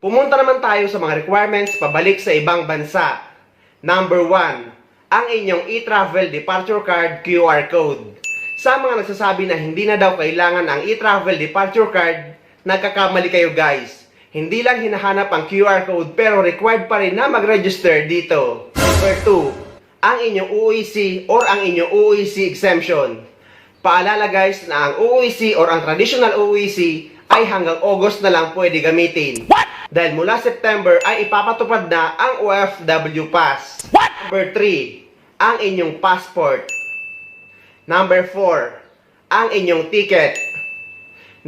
Pumunta naman tayo sa mga requirements pabalik sa ibang bansa. Number 1, ang inyong e-travel departure card QR code. Sa mga nagsasabi na hindi na daw kailangan ang e-travel departure card, nagkakamali kayo guys. Hindi lang hinahanap ang QR code pero required pa rin na mag-register dito. Number 2, ang inyong UEC or ang inyong UEC exemption. Paalala guys na ang UEC or ang traditional UEC ay hanggang August na lang pwede gamitin. Dahil mula September ay ipapatupad na ang OFW Pass. Number 3, ang inyong passport. Number 4, ang inyong ticket.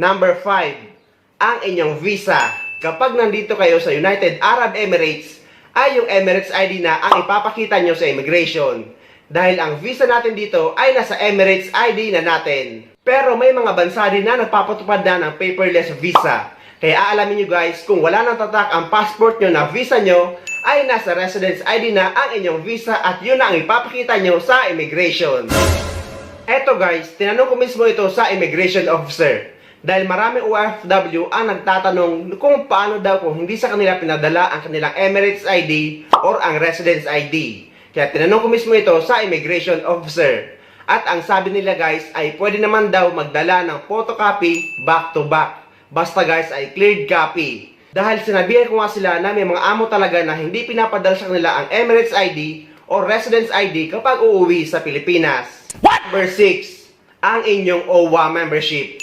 Number 5, ang inyong visa. Kapag nandito kayo sa United Arab Emirates, ay yung Emirates ID na ang ipapakita nyo sa immigration. Dahil ang visa natin dito ay nasa Emirates ID na natin. Pero may mga bansa din na nagpapatupad na ng paperless visa. Kaya aalamin nyo guys, kung wala nang tatak ang passport nyo na visa nyo, ay nasa residence ID na ang inyong visa at yun na ang ipapakita nyo sa immigration. Eto guys, tinanong ko mismo ito sa immigration officer. Dahil maraming OFW ang nagtatanong kung paano daw kung hindi sa kanila pinadala ang kanilang Emirates ID or ang residence ID. Kaya tinanong ko mismo ito sa immigration officer. At ang sabi nila guys ay pwede naman daw magdala ng photocopy back to back. Basta guys ay cleared copy. Dahil sinabihan ko nga sila na may mga amo talaga na hindi pinapadala sa kanila ang Emirates ID or residence ID kapag uuwi sa Pilipinas. Number 6, ang inyong OWA membership.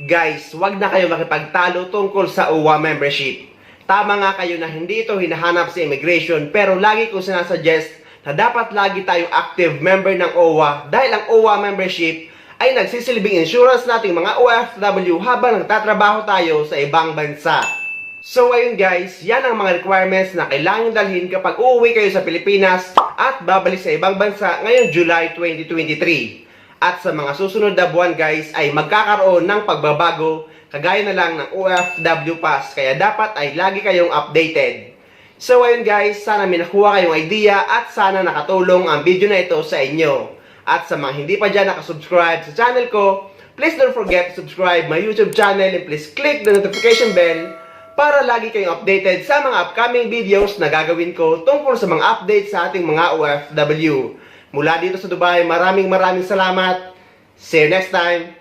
Guys, wag na kayo makipagtalo tungkol sa OWA membership. Tama nga kayo na hindi ito hinahanap sa immigration pero lagi ko sinasuggest na dapat lagi tayong active member ng OWA dahil ang OWA membership ay nagsisilbing insurance nating mga OFW habang nagtatrabaho tayo sa ibang bansa. So ayun guys, yan ang mga requirements na kailangan dalhin kapag uuwi kayo sa Pilipinas at babalik sa ibang bansa ngayong July 2023. At sa mga susunod na buwan guys ay magkakaroon ng pagbabago kagaya na lang ng OFW Pass kaya dapat ay lagi kayong updated. So ayun guys, sana may nakuha kayong idea at sana nakatulong ang video na ito sa inyo. At sa mga hindi pa dyan nakasubscribe sa channel ko, please don't forget to subscribe my YouTube channel and please click the notification bell para lagi kayong updated sa mga upcoming videos na gagawin ko tungkol sa mga updates sa ating mga OFW. Mula dito sa Dubai, maraming salamat. See you next time.